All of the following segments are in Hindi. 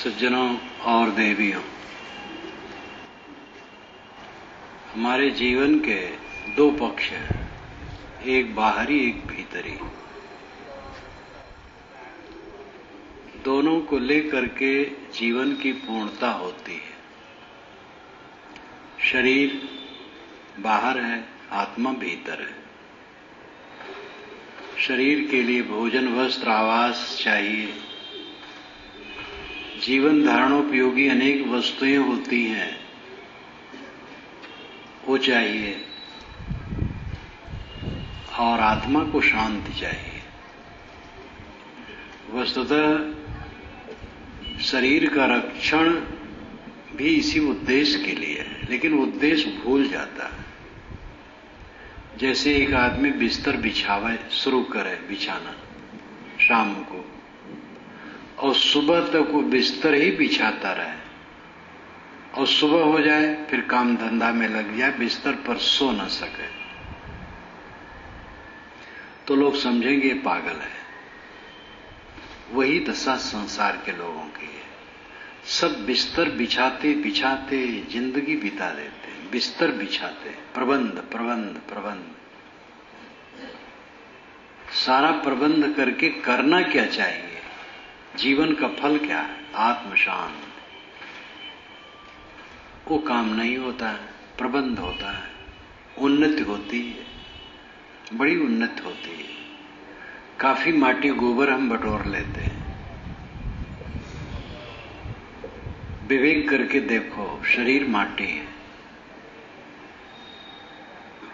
सज्जनों और देवियों, हमारे जीवन के दो पक्ष हैं, एक बाहरी एक भीतरी। दोनों को लेकर के जीवन की पूर्णता होती है। शरीर बाहर है, आत्मा भीतर है। शरीर के लिए भोजन, वस्त्र, आवास चाहिए। जीवन धारणोपयोगी अनेक वस्तुएं होती हैं, वो चाहिए। और आत्मा को शांति चाहिए। वस्तुतः शरीर का रक्षण भी इसी उद्देश्य के लिए है, लेकिन उद्देश्य भूल जाता है। जैसे एक आदमी बिस्तर बिछावे शुरू करे बिछाना शाम को, और सुबह तक वो बिस्तर ही बिछाता रहे, और सुबह हो जाए फिर काम धंधा में लग जाए, बिस्तर पर सो न सके, तो लोग समझेंगे पागल है। वही दशा संसार के लोगों की है। सब बिस्तर बिछाते बिछाते जिंदगी बिता देते हैं, बिस्तर बिछाते, प्रबंध प्रबंध प्रबंध। सारा प्रबंध करके करना क्या चाहिए? जीवन का फल क्या है? आत्म शांति। वो काम नहीं होता है, प्रबंध होता है, उन्नति होती है, बड़ी उन्नति होती है। काफी माटी गोबर हम बटोर लेते हैं। विवेक करके देखो, शरीर माटी है,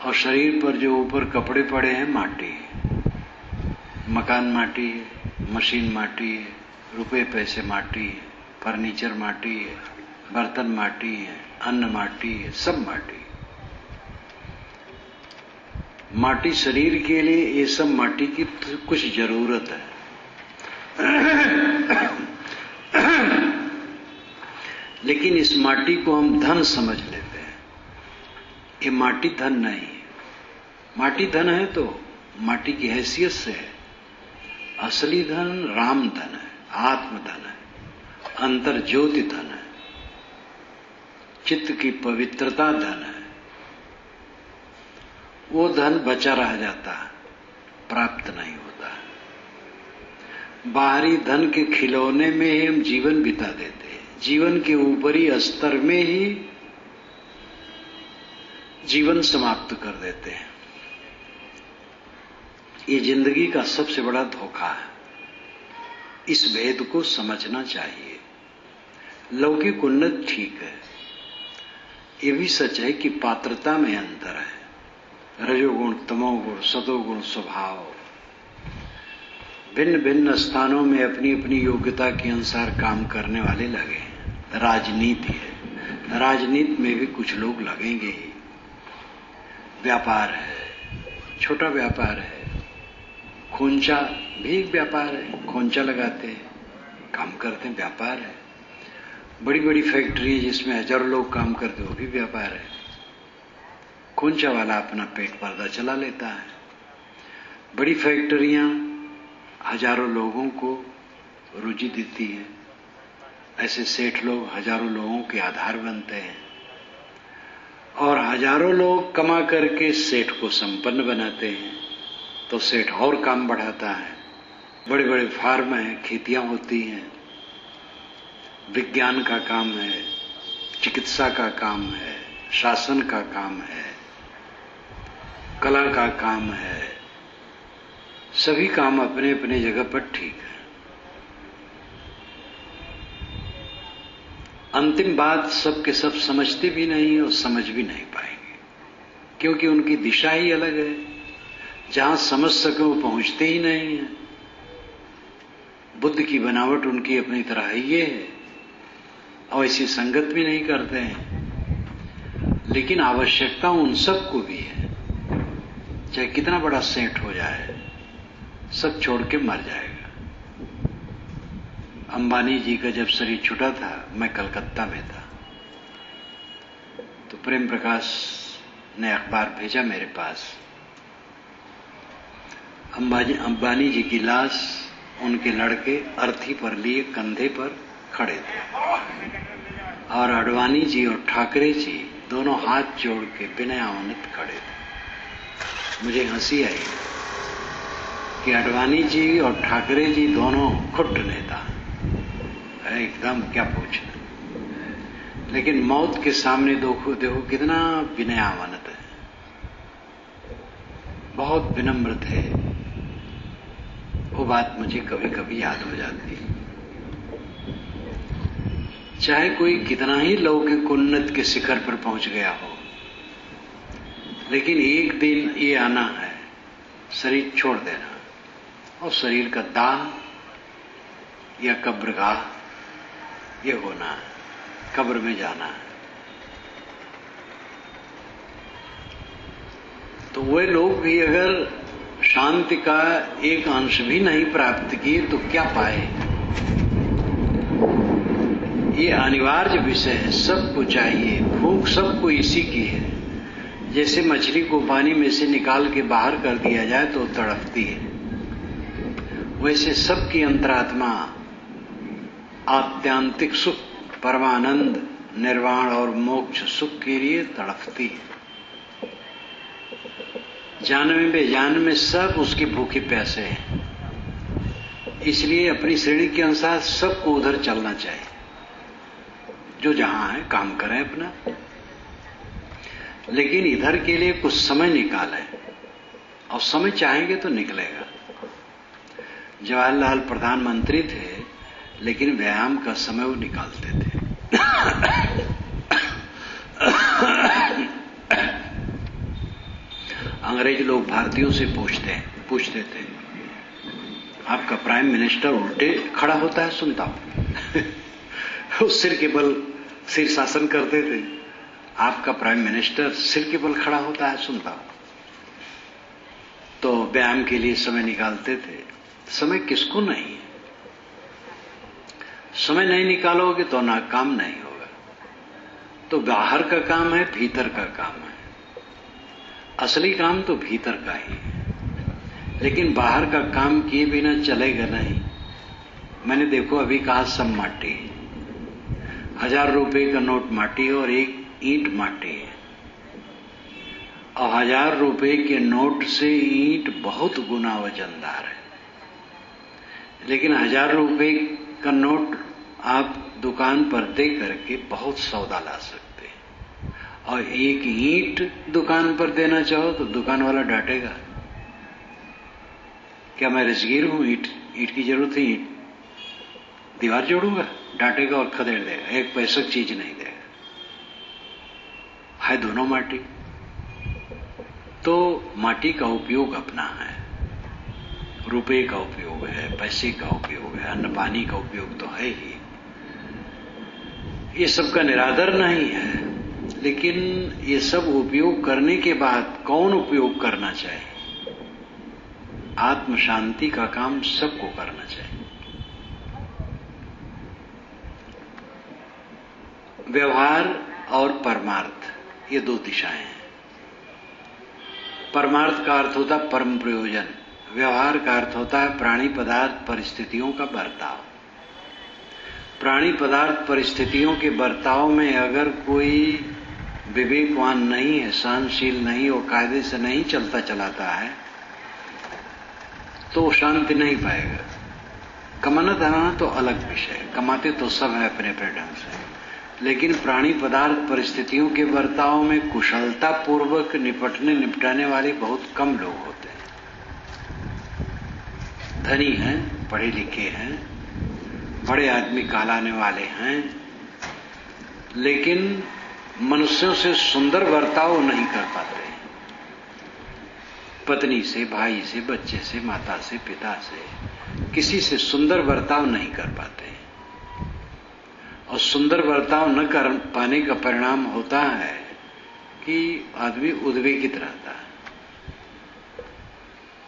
और शरीर पर जो ऊपर कपड़े पड़े हैं माटी है। मकान माटी है, मशीन माटी है, रुपए पैसे माटी है, फर्नीचर माटी है, बर्तन माटी है, अन्न माटी है, सब माटी। माटी शरीर के लिए, ये सब माटी की कुछ जरूरत है। लेकिन इस माटी को हम धन समझ लेते हैं। ये माटी धन नहीं है। माटी धन है तो माटी की हैसियत से है। असली धन राम धन है, आत्म धन है, अंतर ज्योति धन है, चित्त की पवित्रता धन है। वो धन बचा रह जाता है, प्राप्त नहीं होता है। बाहरी धन के खिलौने में ही हम जीवन बिता देते हैं। जीवन के ऊपरी स्तर में ही जीवन समाप्त कर देते हैं। ये जिंदगी का सबसे बड़ा धोखा है। इस भेद को समझना चाहिए। लौकिक उन्नति ठीक है, ये भी सच है कि पात्रता में अंतर है। रजोगुण, तमोगुण, सतोगुण स्वभाव भिन्न भिन्न स्थानों में अपनी अपनी योग्यता के अनुसार काम करने वाले लगे हैं। राजनीति है, राजनीति में भी कुछ लोग लगेंगे ही। व्यापार है, छोटा व्यापार है। खोंचा भी एक व्यापार है, खोंचा लगाते हैं, काम करते हैं, व्यापार है। बड़ी बड़ी फैक्ट्री जिसमें हजारों लोग काम करते हैं, वो भी व्यापार है। खोंचा वाला अपना पेट पर्दा चला लेता है। बड़ी फैक्ट्रियां हजारों लोगों को रोजी देती हैं। ऐसे सेठ लोग हजारों लोगों के आधार बनते हैं, और हजारों लोग कमा करके सेठ को संपन्न बनाते हैं, तो सेठ और काम बढ़ाता है। बड़े बड़े फार्म हैं, खेतियां होती हैं, विज्ञान का काम है, चिकित्सा का काम है, शासन का काम है, कला का काम है। सभी काम अपने अपने जगह पर ठीक है। अंतिम बात सबके सब समझते भी नहीं और समझ भी नहीं पाएंगे, क्योंकि उनकी दिशा ही अलग है। जहां समझ सके वो पहुंचते ही नहीं है। बुद्ध की बनावट उनकी अपनी तरह ही ये है, और ऐसी संगत भी नहीं करते हैं। लेकिन आवश्यकता उन सबको भी है। चाहे कितना बड़ा सेठ हो जाए, सब छोड़ के मर जाएगा। अंबानी जी का जब शरीर छूटा था, मैं कलकत्ता में था, तो प्रेम प्रकाश ने अखबार भेजा मेरे पास। अंबानी जी की लाश उनके लड़के अर्थी पर लिए कंधे पर खड़े थे और आडवाणी जी और ठाकरे जी दोनों हाथ जोड़ के विनय आवानित खड़े थे। मुझे हंसी आई कि आडवाणी जी और ठाकरे जी दोनों खुट्ट नेता एकदम, क्या पूछना, लेकिन मौत के सामने देखो कितना विनयावनत है, बहुत विनम्र थे। वो बात मुझे कभी कभी याद हो जाती। चाहे कोई कितना ही लौकिक उन्नत के शिखर पर पहुंच गया हो, लेकिन एक दिन ये आना है, शरीर छोड़ देना, और शरीर का दाह या कब्रगाह ये होना है, कब्र में जाना है। तो वे लोग भी अगर शांति का एक अंश भी नहीं प्राप्त किए तो क्या पाए? ये अनिवार्य विषय है, सबको चाहिए, भूख सबको इसी की है। जैसे मछली को पानी में से निकाल के बाहर कर दिया जाए तो तड़पती है, वैसे सबकी अंतरात्मा आत्यांतिक सुख, परमानंद, निर्वाण और मोक्ष सुख के लिए तड़पती है। जान में बेजान में सब उसके भूखे प्यासे हैं। इसलिए अपनी श्रेणी के अनुसार सबको उधर चलना चाहिए। जो जहां है काम करें अपना, लेकिन इधर के लिए कुछ समय निकालें, और समय चाहेंगे तो निकलेगा। जवाहरलाल प्रधानमंत्री थे, लेकिन व्यायाम का समय वो निकालते थे। अंग्रेज लोग भारतीयों से पूछते थे, आपका प्राइम मिनिस्टर उल्टे खड़ा होता है, सुनता हूं। वो सिर के बल शीर्षासन करते थे। आपका प्राइम मिनिस्टर सिर के बल खड़ा होता है, सुनता हूं। तो व्यायाम के लिए समय निकालते थे। समय किसको नहीं है? समय नहीं निकालोगे तो ना काम नहीं होगा। तो बाहर का काम है, भीतर का काम है। असली काम तो भीतर का ही है, लेकिन बाहर का काम किए बिना चलेगा नहीं। मैंने देखो अभी कहा सब माटी, 1000 रुपए का नोट माटी और एक ईंट माटी है, और 1000 रुपए के नोट से ईंट बहुत गुना वजनदार है। लेकिन 1000 रुपए का नोट आप दुकान पर दे करके बहुत सौदा ला सकते हैं, और एक ईंट दुकान पर देना चाहो तो दुकान वाला डांटेगा, क्या मैं रसगीर हूं? ईंट की जरूरत है, ईंट दीवार जोड़ूंगा? डांटेगा और खदेड़ देगा, एक पैसा चीज नहीं देगा। है दोनों माटी। तो माटी का उपयोग अपना है, रुपए का उपयोग है, पैसे का उपयोग है, अन्न पानी का उपयोग तो है ही। ये सब का निरादर नहीं है, लेकिन ये सब उपयोग करने के बाद कौन उपयोग करना चाहिए? आत्म शांति का काम सबको करना चाहिए। व्यवहार और परमार्थ, ये दो दिशाएं हैं। परमार्थ का अर्थ होता है परम प्रयोजन, व्यवहार का अर्थ होता है प्राणी पदार्थ परिस्थितियों का बर्ताव। प्राणी पदार्थ परिस्थितियों के बर्ताव में अगर कोई विवेकवान नहीं है, सहनशील नहीं और कायदे से नहीं चलता चलाता है, तो शांति नहीं पाएगा। कमाना धमाना तो अलग विषय है, कमाते तो सब है अपने अपने ढंग से, लेकिन प्राणी पदार्थ परिस्थितियों के बर्ताव में कुशलता पूर्वक निपटाने वाले बहुत कम लोग होते हैं। धनी हैं, पढ़े लिखे हैं, बड़े आदमी कहलाने वाले हैं, लेकिन मनुष्यों से सुंदर बर्ताव नहीं कर पाते। पत्नी से, भाई से, बच्चे से, माता से, पिता से, किसी से सुंदर बर्ताव नहीं कर पाते। और सुंदर बर्ताव न कर पाने का परिणाम होता है कि आदमी उद्वेगित रहता है।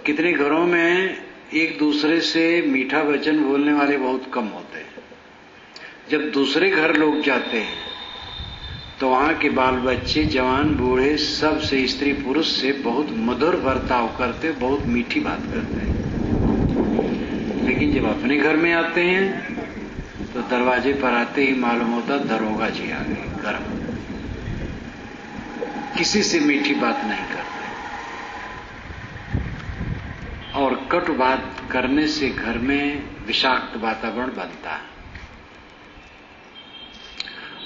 कितने घरों में एक दूसरे से मीठा वचन बोलने वाले बहुत कम होते हैं। जब दूसरे घर लोग जाते हैं तो वहां के बाल बच्चे, जवान बूढ़े, सब से, स्त्री पुरुष से बहुत मधुर बर्ताव करते, बहुत मीठी बात करते हैं। लेकिन जब अपने घर में आते हैं तो दरवाजे पर आते ही मालूम होता दरोगा जी आ गए गर्म। किसी से मीठी बात नहीं करते और कटु बात करने से घर में विषाक्त वातावरण बनता है।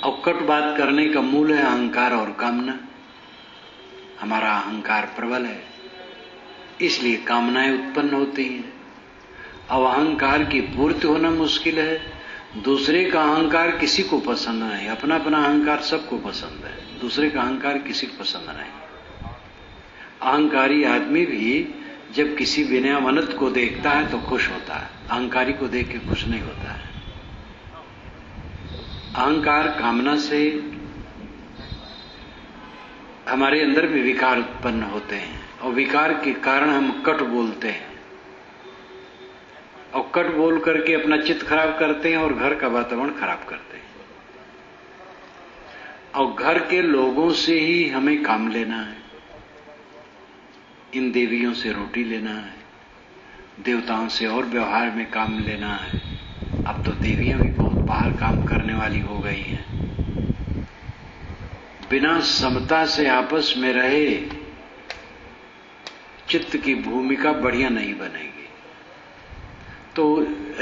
और कटु बात करने का मूल है अहंकार और कामना। हमारा अहंकार प्रबल है, इसलिए कामनाएं उत्पन्न होती हैं। अब अहंकार की पूर्ति होना मुश्किल है। दूसरे का अहंकार किसी को पसंद नहीं, अपना अपना अहंकार सबको पसंद है, दूसरे का अहंकार किसी को पसंद नहीं। अहंकारी आदमी भी जब किसी विनयवंत को देखता है तो खुश होता है, अहंकारी को देख के खुश नहीं होता है। अहंकार कामना से हमारे अंदर में विकार उत्पन्न होते हैं और विकार के कारण हम कट बोलते हैं और कट बोल करके अपना चित्त खराब करते हैं और घर का वातावरण खराब करते हैं। और घर के लोगों से ही हमें काम लेना है, इन देवियों से रोटी लेना है, देवताओं से और व्यवहार में काम लेना है। अब तो देवियां भी बहुत बाहर काम करने वाली हो गई हैं। बिना समता से आपस में रहे चित्त की भूमिका बढ़िया नहीं बनेगी। तो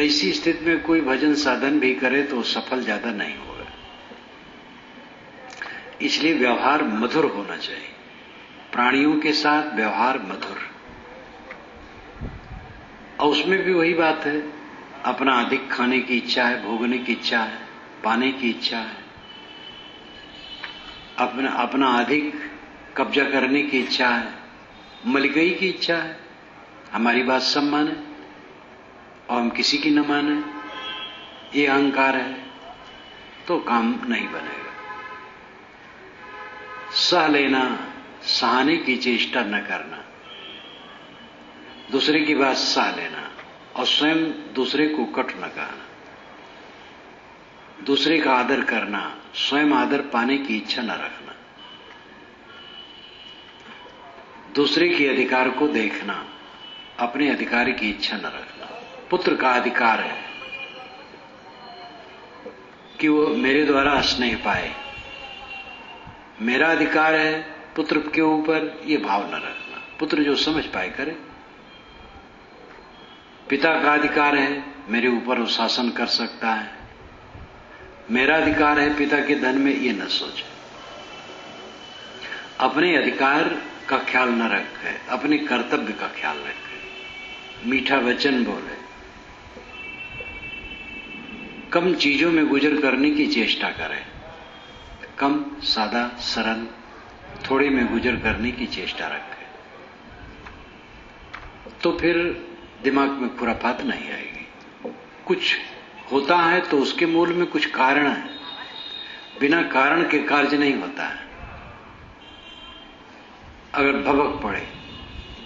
ऐसी स्थिति में कोई भजन साधन भी करे तो सफल ज्यादा नहीं होगा। इसलिए व्यवहार मधुर होना चाहिए, प्राणियों के साथ व्यवहार मधुर। और उसमें भी वही बात है, अपना अधिक खाने की इच्छा है, भोगने की इच्छा है, पाने की इच्छा है, अपना अधिक कब्जा करने की इच्छा है, मलिकई की इच्छा है, हमारी बात सब माने और हम किसी की न माने, ये अहंकार है तो काम नहीं बनेगा। सह लेना, सहाने की चेष्टा न करना, दूसरे की बात सह लेना और स्वयं दूसरे को कट न कहना, दूसरे का आदर करना, स्वयं आदर पाने की इच्छा न रखना, दूसरे के अधिकार को देखना, अपने अधिकार की इच्छा न रखना। पुत्र का अधिकार है कि वो मेरे द्वारा स्नेह पाए, मेरा अधिकार है पुत्र के ऊपर ये भाव न रखना। पुत्र जो समझ पाए करे। पिता का अधिकार है मेरे ऊपर वो शासन कर सकता है, मेरा अधिकार है पिता के धन में, ये न सोचे। अपने अधिकार का ख्याल न रखे, अपने कर्तव्य का ख्याल रखे, मीठा वचन बोले, कम चीजों में गुजर करने की चेष्टा करें, कम सादा सरल थोड़े में गुजर करने की चेष्टा रखें, तो फिर दिमाग में खुराफात नहीं आएगी। कुछ होता है तो उसके मूल में कुछ कारण है, बिना कारण के कार्य नहीं होता है। अगर भवक पड़े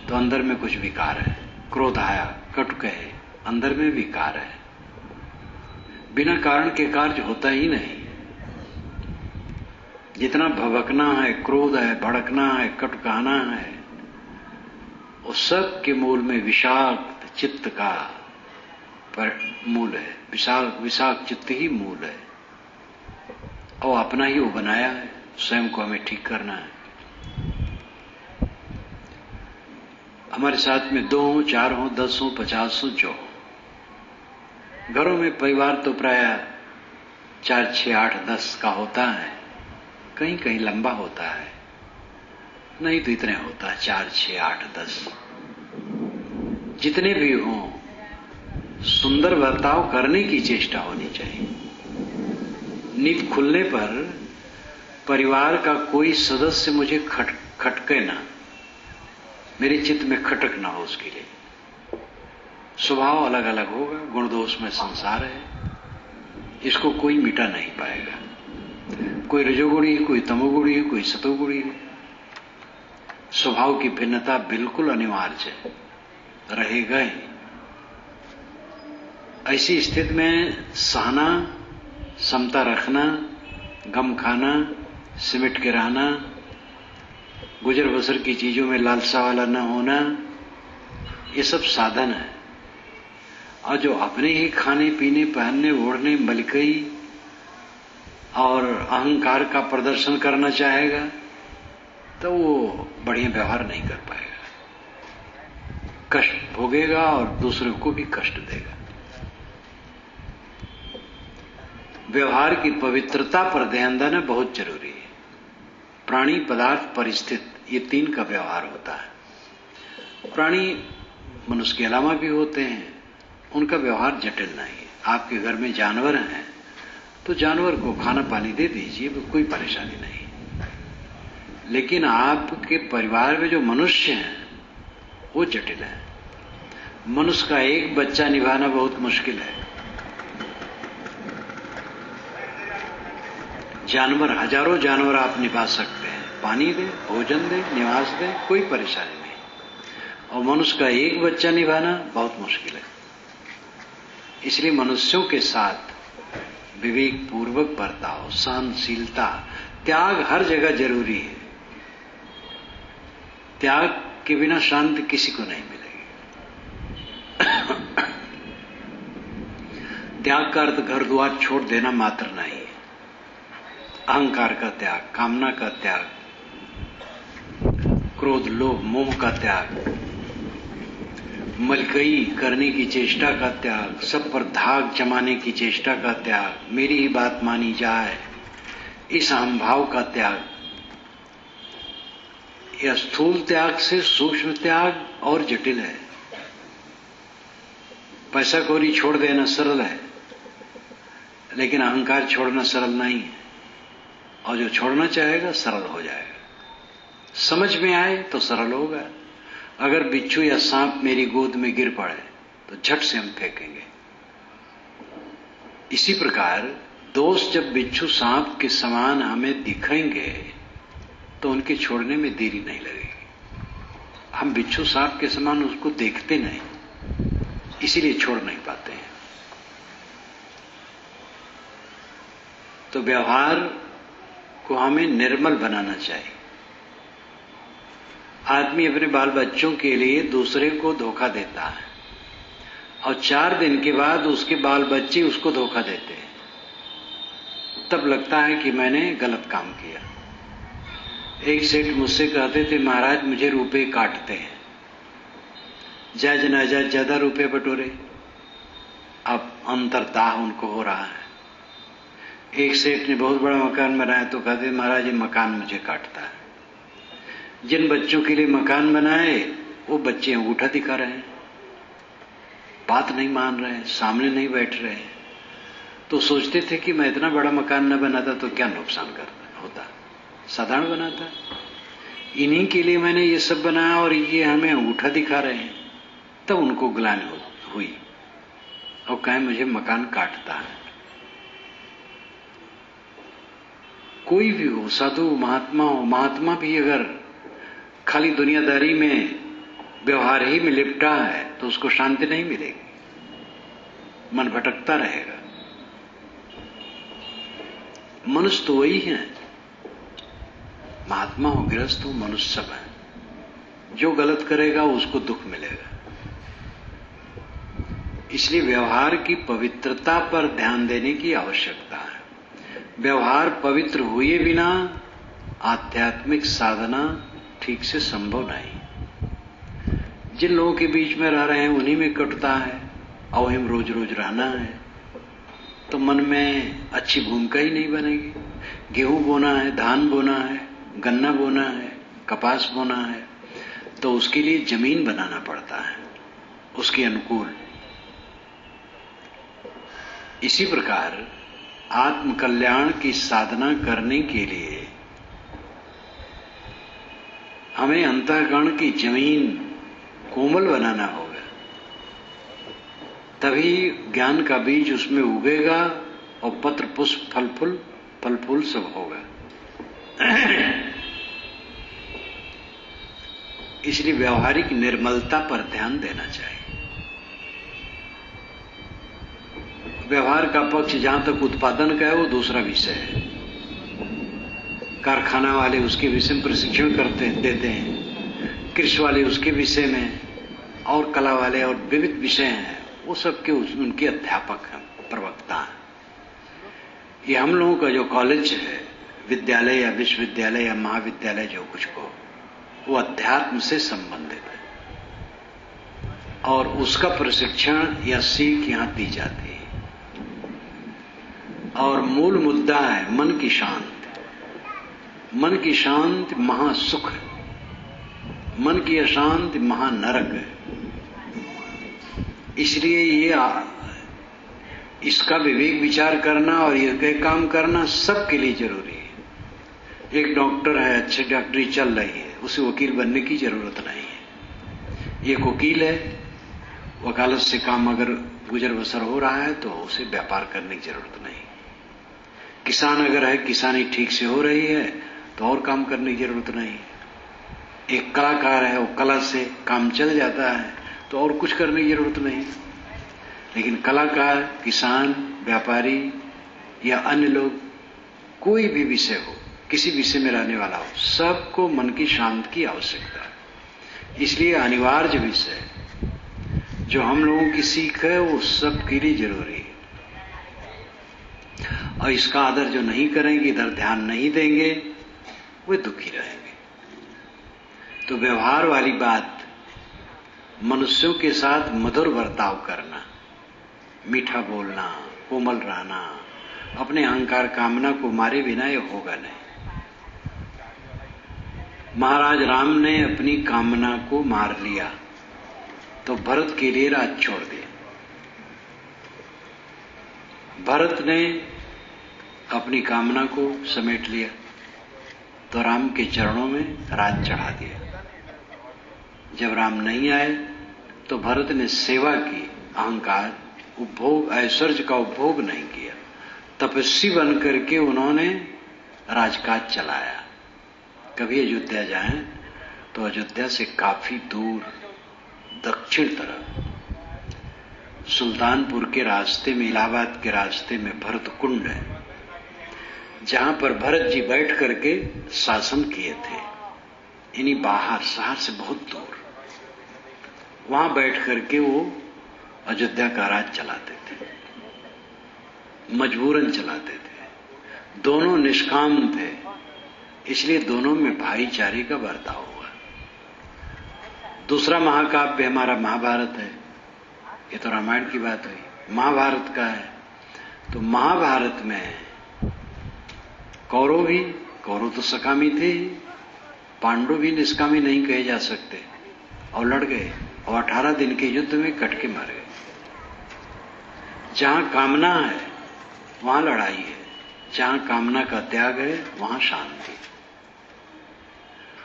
तो अंदर में कुछ विकार है, क्रोध आया, कटु कहे, अंदर में विकार है। बिना कारण के कार्य होता ही नहीं। जितना भवकना है, क्रोध है, भड़कना है, कटु कहना है, उस सब के मूल में विषाक्त चित्त का मूल है। विषाक्त चित्त ही मूल है और अपना ही वो बनाया है, स्वयं को हमें ठीक करना है। हमारे साथ में 2 हों, 4 हों, 10 हों, 50 हों, जो घरों में परिवार तो प्राय 4, 6, 8, 10 का होता है, कहीं कहीं लंबा होता है, नहीं तो इतने होता है 4, 6, 8, 10। जितने भी हों सुंदर बर्ताव करने की चेष्टा होनी चाहिए। नींद खुलने पर परिवार का कोई सदस्य मुझे खटके ना, मेरे चित्त में खटक ना हो, उसके लिए स्वभाव अलग अलग होगा, गुण दोष में संसार है, इसको कोई मिटा नहीं पाएगा। कोई रजोगुणी है, कोई तमोगुणी है, कोई सतोगुणी है। स्वभाव की भिन्नता बिल्कुल अनिवार्य है, रहेगा ही। ऐसी स्थिति में सहना, समता रखना, गम खाना, सिमट के रहना, गुजर बसर की चीजों में लालसा वाला न होना, ये सब साधन है। और जो अपने ही खाने पीने पहनने ओढ़ने मलकई और अहंकार का प्रदर्शन करना चाहेगा तो वो बढ़िया व्यवहार नहीं कर पाएगा, कष्ट भोगेगा और दूसरों को भी कष्ट देगा। व्यवहार की पवित्रता पर ध्यान देना बहुत जरूरी है। प्राणी, पदार्थ, परिस्थिति, ये तीन का व्यवहार होता है। प्राणी मनुष्य के अलावा भी होते हैं, उनका व्यवहार जटिल नहीं है। आपके घर में जानवर हैं तो जानवर को खाना पानी दे दीजिए, कोई परेशानी नहीं। लेकिन आपके परिवार में जो मनुष्य हैं वो जटिल है। मनुष्य का एक बच्चा निभाना बहुत मुश्किल है। जानवर, हजारों जानवर आप निभा सकते हैं, पानी दे, भोजन दे, निवास दे, कोई परेशानी नहीं। और मनुष्य का एक बच्चा निभाना बहुत मुश्किल है। इसलिए मनुष्यों के साथ विवेक पूर्वक बर्ताव, सहनशीलता, त्याग हर जगह जरूरी है। त्याग के बिना शांति किसी को नहीं मिलेगी। त्याग का अर्थ घर द्वार छोड़ देना मात्र नहीं है। अहंकार का त्याग, कामना का त्याग, क्रोध, लोभ, मोह का त्याग, मलकई करने की चेष्टा का त्याग, सब पर धाक जमाने की चेष्टा का त्याग, मेरी ही बात मानी जाए, इस अहंभाव का त्याग। यह स्थूल त्याग से सूक्ष्म त्याग और जटिल है। पैसा कौड़ी छोड़ देना सरल है, लेकिन अहंकार छोड़ना सरल नहीं है। और जो छोड़ना चाहेगा सरल हो जाएगा। समझ में आए तो सरल होगा। अगर बिच्छू या सांप मेरी गोद में गिर पड़े तो झट से हम फेंकेंगे। इसी प्रकार दोस्त जब बिच्छू सांप के समान हमें दिखेंगे तो उनके छोड़ने में देरी नहीं लगेगी। हम बिच्छू सांप के समान उसको देखते नहीं, इसीलिए छोड़ नहीं पाते हैं। तो व्यवहार को हमें निर्मल बनाना चाहिए। आदमी अपने बाल बच्चों के लिए दूसरे को धोखा देता है और 4 दिन के बाद उसके बाल बच्चे उसको धोखा देते हैं। तब लगता है कि मैंने गलत काम किया। एक सेठ मुझसे कहते थे, महाराज मुझे रुपए काटते हैं, जायज नाजायज ज्यादा रुपए बटोरे। अब अंतर्दाह उनको हो रहा है। एक सेठ ने बहुत बड़ा मकान बनाया तो कहते, महाराज ये मकान मुझे काटता है। जिन बच्चों के लिए मकान बनाए वो बच्चे अंगूठा दिखा रहे हैं, बात नहीं मान रहे हैं, सामने नहीं बैठ रहे हैं। तो सोचते थे कि मैं इतना बड़ा मकान न बनाता तो क्या नुकसान करता होता, साधारण बनाता। इन्हीं के लिए मैंने ये सब बनाया और ये हमें अंगूठा दिखा रहे हैं। तब उनको ग्लानि हुई और कहे मुझे मकान काटता है। कोई भी हो, साधु महात्मा हो, महात्मा भी अगर खाली दुनियादारी में व्यवहार ही में लिपटा है तो उसको शांति नहीं मिलेगी, मन भटकता रहेगा। मनुष्य तो वही है, महात्मा हो, गृहस्थ हो, मनुष्य सब है। जो गलत करेगा उसको दुख मिलेगा। इसलिए व्यवहार की पवित्रता पर ध्यान देने की आवश्यकता है। व्यवहार पवित्र हुए बिना आध्यात्मिक साधना ठीक से संभव नहीं। जिन लोगों के बीच में रह रहे हैं उन्हीं में कटता है और वहीं रोज रोज रहना है तो मन में अच्छी भूमिका ही नहीं बनेगी। गेहूं बोना है, धान बोना है, गन्ना बोना है, कपास बोना है तो उसके लिए जमीन बनाना पड़ता है उसके अनुकूल। इसी प्रकार आत्म कल्याण की साधना करने के लिए हमें अंतःकरण की जमीन कोमल बनाना होगा, तभी ज्ञान का बीज उसमें उगेगा और पत्र पुष्प फल फूल सब होगा। इसलिए व्यवहारिक निर्मलता पर ध्यान देना चाहिए। व्यवहार का पक्ष जहां तक उत्पादन का है वो दूसरा विषय है। कारखाना वाले उसके विषय में प्रशिक्षण देते हैं, कृषि वाले उसके विषय में, और कला वाले और विविध विषय हैं वो सबके उनके अध्यापक हैं, प्रवक्ता हैं। ये हम लोगों का जो कॉलेज है, विद्यालय या विश्वविद्यालय या महाविद्यालय जो कुछ को, वो अध्यात्म से संबंधित है और उसका प्रशिक्षण या सीख यहां दी जाती है। और मूल मुद्दा है मन की शांति। मन की शांति महासुख है, मन की अशांति महानरक है। इसलिए ये इसका विवेक विचार करना और ये काम करना सबके लिए जरूरी है। एक डॉक्टर है, अच्छी डॉक्टरी चल रही है, उसे वकील बनने की जरूरत नहीं है। एक वकील है, वकालत से काम अगर गुजर बसर हो रहा है तो उसे व्यापार करने की जरूरत नहीं। किसान अगर है, किसानी ठीक से हो रही है तो और काम करने की जरूरत नहीं। एक कलाकार है, वो कला से काम चल जाता है तो और कुछ करने की जरूरत नहीं। लेकिन कलाकार, किसान, व्यापारी या अन्य लोग, कोई भी विषय हो, किसी विषय में रहने वाला हो, सबको मन की शांति की आवश्यकता है। इसलिए अनिवार्य विषय जो हम लोगों की सीख है वो सबके लिए जरूरी है। और इसका आदर जो नहीं करेंगे, इधर ध्यान नहीं देंगे, वे दुखी रहेंगे। तो व्यवहार वाली बात, मनुष्यों के साथ मधुर बर्ताव करना, मीठा बोलना, कोमल रहना, अपने अहंकार कामना को मारे बिना ये होगा नहीं। महाराज राम ने अपनी कामना को मार लिया तो भरत के लिए राज छोड़ दिया। भरत ने अपनी कामना को समेट लिया तो राम के चरणों में राज चढ़ा दिया। जब राम नहीं आए तो भरत ने सेवा की, अहंकार, उपभोग, ऐश्वर्य का उपभोग नहीं किया। तपस्वी बन करके उन्होंने राजकाज चलाया। कभी अयोध्या जाएं तो अयोध्या से काफी दूर दक्षिण तरफ सुल्तानपुर के रास्ते में, इलाहाबाद के रास्ते में भरत कुंड है, जहां पर भरत जी बैठ करके शासन किए थे। इन्हीं बाहर, शहर से बहुत दूर, वहां बैठ करके वो अयोध्या का राज चलाते थे, मजबूरन चलाते थे। दोनों निष्काम थे, इसलिए दोनों में भाईचारे का बर्ताव हुआ। दूसरा महाकाव्य हमारा महाभारत है। ये तो रामायण की बात हुई, महाभारत का है। तो महाभारत में कौरव तो सकामी थे, पांडव भी निष्कामी नहीं कहे जा सकते, और लड़ गए और 18 दिन के युद्ध में कट के मर गए। जहां कामना है वहां लड़ाई है, जहां कामना का त्याग है वहां शांति।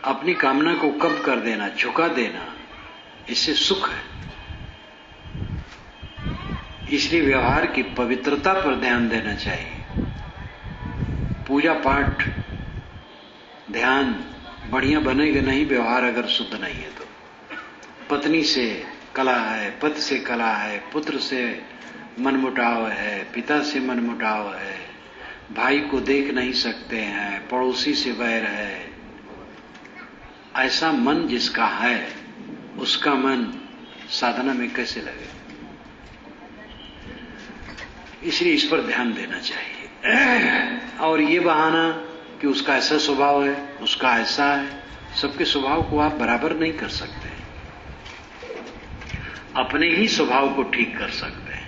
अपनी कामना को कम कर देना, झुका देना, इससे सुख है। इसलिए व्यवहार की पवित्रता पर ध्यान देना चाहिए। पूजा पाठ, ध्यान बढ़िया बनेगा नहीं, व्यवहार अगर शुद्ध नहीं है तो। पत्नी से कला है, पति से कला है, पुत्र से मनमुटाव है, पिता से मनमुटाव है, भाई को देख नहीं सकते हैं, पड़ोसी से वैर है। ऐसा मन जिसका है, उसका मन साधना में कैसे लगे? इसलिए इस पर ध्यान देना चाहिए। और ये बहाना कि उसका ऐसा स्वभाव है, उसका ऐसा है, सबके स्वभाव को आप बराबर नहीं कर सकते। अपने ही स्वभाव को ठीक कर सकते हैं।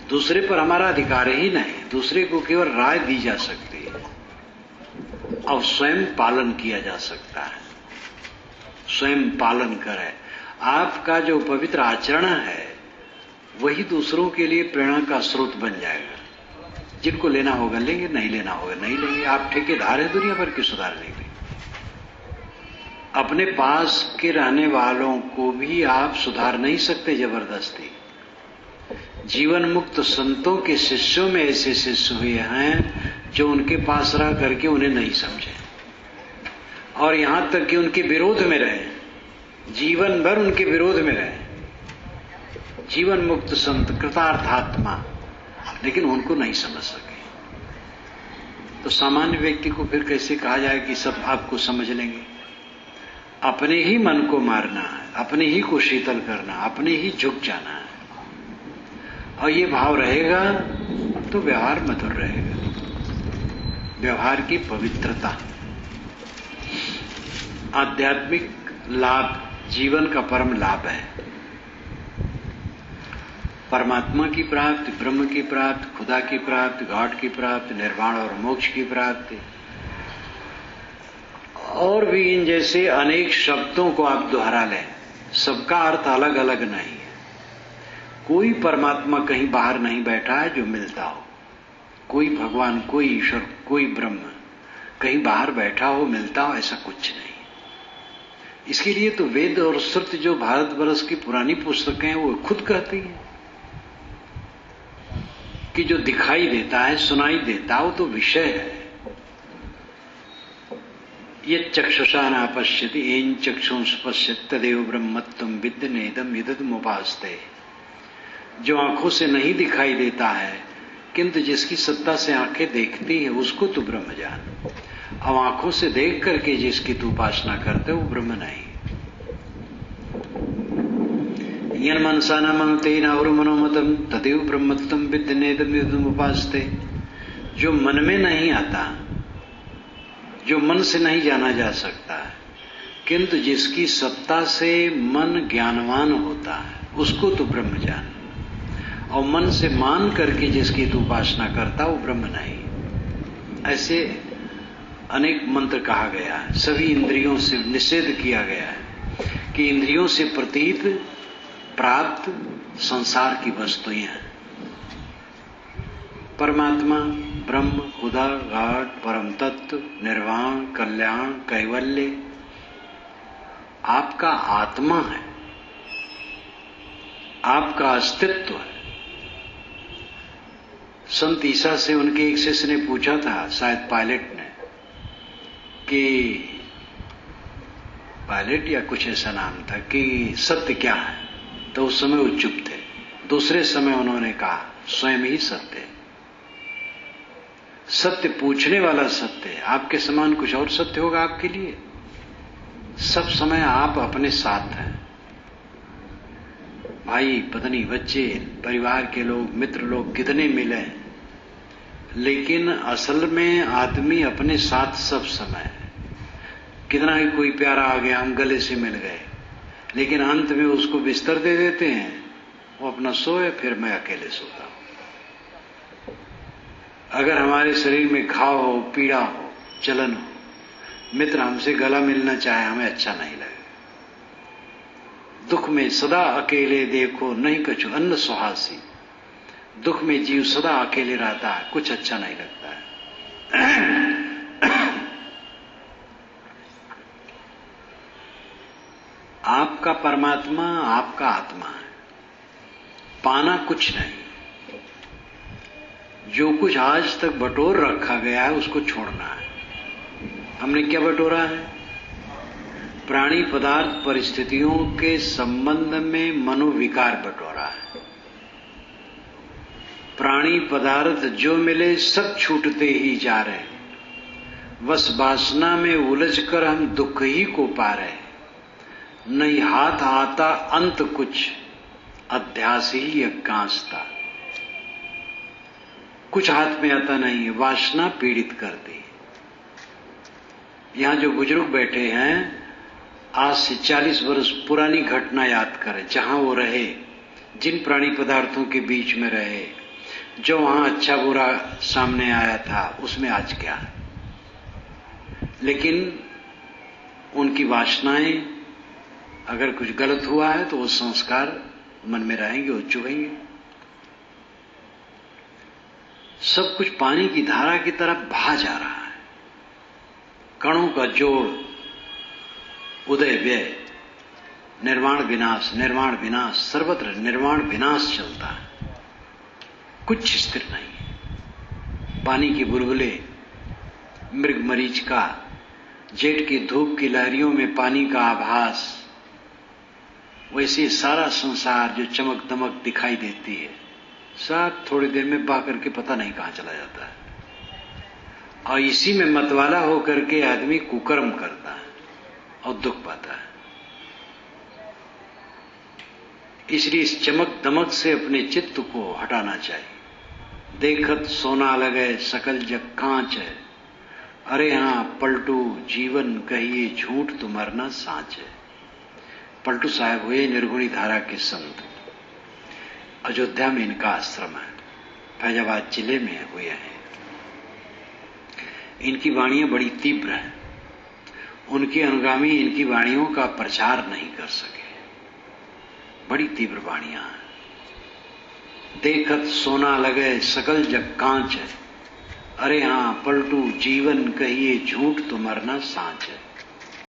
दूसरे पर हमारा अधिकार ही नहीं, दूसरे को केवल राय दी जा सकती है और स्वयं पालन किया जा सकता है। स्वयं पालन करें। आपका जो पवित्र आचरण है वही दूसरों के लिए प्रेरणा का स्रोत बन जाएगा। जिनको लेना होगा लेंगे, नहीं लेना होगा नहीं लेंगे। आप ठेकेदार हैं दुनिया भर के सुधारने के। अपने पास के रहने वालों को भी आप सुधार नहीं सकते जबरदस्ती। जीवन मुक्त संतों के शिष्यों में ऐसे शिष्य हुए हैं जो उनके पास रह करके उन्हें नहीं समझे और यहां तक कि उनके विरोध में रहे, जीवन भर उनके विरोध में रहे। जीवन मुक्त संत, कृतार्थात्मा, लेकिन उनको नहीं समझ सके। तो सामान्य व्यक्ति को फिर कैसे कहा जाए कि सब आपको समझ लेंगे? अपने ही मन को मारना है, अपने ही को शीतल करना, अपने ही झुक जाना है। और ये भाव रहेगा तो व्यवहार मधुर रहेगा। व्यवहार की पवित्रता, आध्यात्मिक लाभ जीवन का परम लाभ है। परमात्मा की प्राप्ति, ब्रह्म की प्राप्ति, खुदा की प्राप्ति, गॉड की प्राप्ति, निर्वाण और मोक्ष की प्राप्ति, और भी इन जैसे अनेक शब्दों को आप दोहरा लें, सबका अर्थ अलग अलग नहीं है। कोई परमात्मा कहीं बाहर नहीं बैठा है जो मिलता हो, कोई भगवान, कोई ईश्वर, कोई ब्रह्म कहीं बाहर बैठा हो मिलता हो, ऐसा कुछ नहीं। इसके लिए तो वेद और श्रुति जो भारतवर्ष की पुरानी पुस्तकें हैं वो खुद कहती हैं कि जो दिखाई देता है, सुनाई देता है, वो तो विषय है। ये चक्षुषा न पश्यति एन चक्षुंष पश्यति तदेव ब्रह्मत्वं विद्य नेदम इदमुपास्ते। जो आंखों से नहीं दिखाई देता है किंतु जिसकी सत्ता से आंखें देखती है उसको तो ब्रह्म जान। अब आंखों से देख करके जिसकी तू उपासना करते वो ब्रह्म नहीं। यन मनसा न मनते नावरु मनोमतम तदेव ब्रह्मत्वं विद्य नेदम इदमुपास्ते। जो मन में नहीं आता, जो मन से नहीं जाना जा सकता है, किंतु जिसकी सत्ता से मन ज्ञानवान होता है उसको तो ब्रह्म जान। और मन से मान करके जिसकी तू उपासना करता वो ब्रह्म नहीं। ऐसे अनेक मंत्र कहा गया है। सभी इंद्रियों से निषेध किया गया है कि इंद्रियों से प्रतीत प्राप्त संसार की वस्तुएं हैं। परमात्मा, ब्रह्म, खुदा, गॉड, परम तत्व, निर्वाण, कल्याण, कैवल्य आपका आत्मा है, आपका अस्तित्व है। संत ईसा से उनके एक शिष्य ने पूछा था, शायद पायलट ने, कि पायलट या कुछ ऐसा नाम था, कि सत्य क्या है। तो उस समय वो चुप थे। दूसरे समय उन्होंने कहा स्वयं ही सत्य है। सत्य पूछने वाला सत्य है। आपके समान कुछ और सत्य होगा आपके लिए? सब समय आप अपने साथ हैं। भाई, पत्नी, बच्चे, परिवार के लोग, मित्र लोग कितने मिले, लेकिन असल में आदमी अपने साथ सब समय है। कितना ही कोई प्यारा आ गया, हम गले से मिल गए, लेकिन अंत में उसको बिस्तर दे देते हैं, वो अपना सोए, फिर मैं अकेले सोता हूं। अगर हमारे शरीर में घाव हो, पीड़ा हो, जलन हो, मित्र हमसे गला मिलना चाहे, हमें अच्छा नहीं लगेगा। दुख में सदा अकेले देखो नहीं कछु अन्न सुहासी। दुख में जीव सदा अकेले रहता है, कुछ अच्छा नहीं लगता है। आपका परमात्मा आपका आत्मा है, पाना कुछ नहीं। जो कुछ आज तक बटोर रखा गया है उसको छोड़ना है। हमने क्या बटोरा है? प्राणी पदार्थ परिस्थितियों के संबंध में मनोविकार बटोरा है। प्राणी पदार्थ जो मिले सब छूटते ही जा रहे, बस वासना में उलझकर हम दुख ही को पा रहे। नहीं हाथ आता अंत कुछ, अध्यास ही अज्ञासता। कुछ हाथ में आता नहीं है, वासना पीड़ित करती। यहां जो बुजुर्ग बैठे हैं, आज से 40 वर्ष पुरानी घटना याद करें, जहां वो रहे, जिन प्राणी पदार्थों के बीच में रहे, जो वहां अच्छा बुरा सामने आया था, उसमें आज क्या है। लेकिन उनकी वासनाएं, अगर कुछ गलत हुआ है तो वो संस्कार मन में रहेंगे और चुभेंगे। सब कुछ पानी की धारा की तरफ बहा जा रहा है। कणों का जोड़, उदय व्यय, निर्वाण विनाश, निर्वाण विनाश, सर्वत्र निर्वाण विनाश चलता है। कुछ स्थिर नहीं है। पानी की बुलबुले, मृग मरीच का, जेठ की धूप की लहरियों में पानी का आभास, वैसे सारा संसार जो चमक दमक दिखाई देती है, सब थोड़ी देर में बह करके पता नहीं कहां चला जाता है। और इसी में मतवाला होकर के आदमी कुकर्म करता है और दुख पाता है। इसलिए इस चमक दमक से अपने चित्त को हटाना चाहिए। देखत सोना लगे सकल जग कांच है, अरे हाँ पलटू जीवन कहिए झूठ तो मरना साँच है। पलटू साहब हुए निर्गुणी धारा के संत, अयोध्या में इनका आश्रम है, फैजाबाद जिले में हुए हैं। इनकी वाणियां बड़ी तीव्र हैं, उनके अनुगामी इनकी वाणियों का प्रचार नहीं कर सके, बड़ी तीव्र वाणियां हैं। देखत सोना लगे सकल जग कांच है, अरे हाँ पलटू जीवन कहिए झूठ तो मरना साँच है।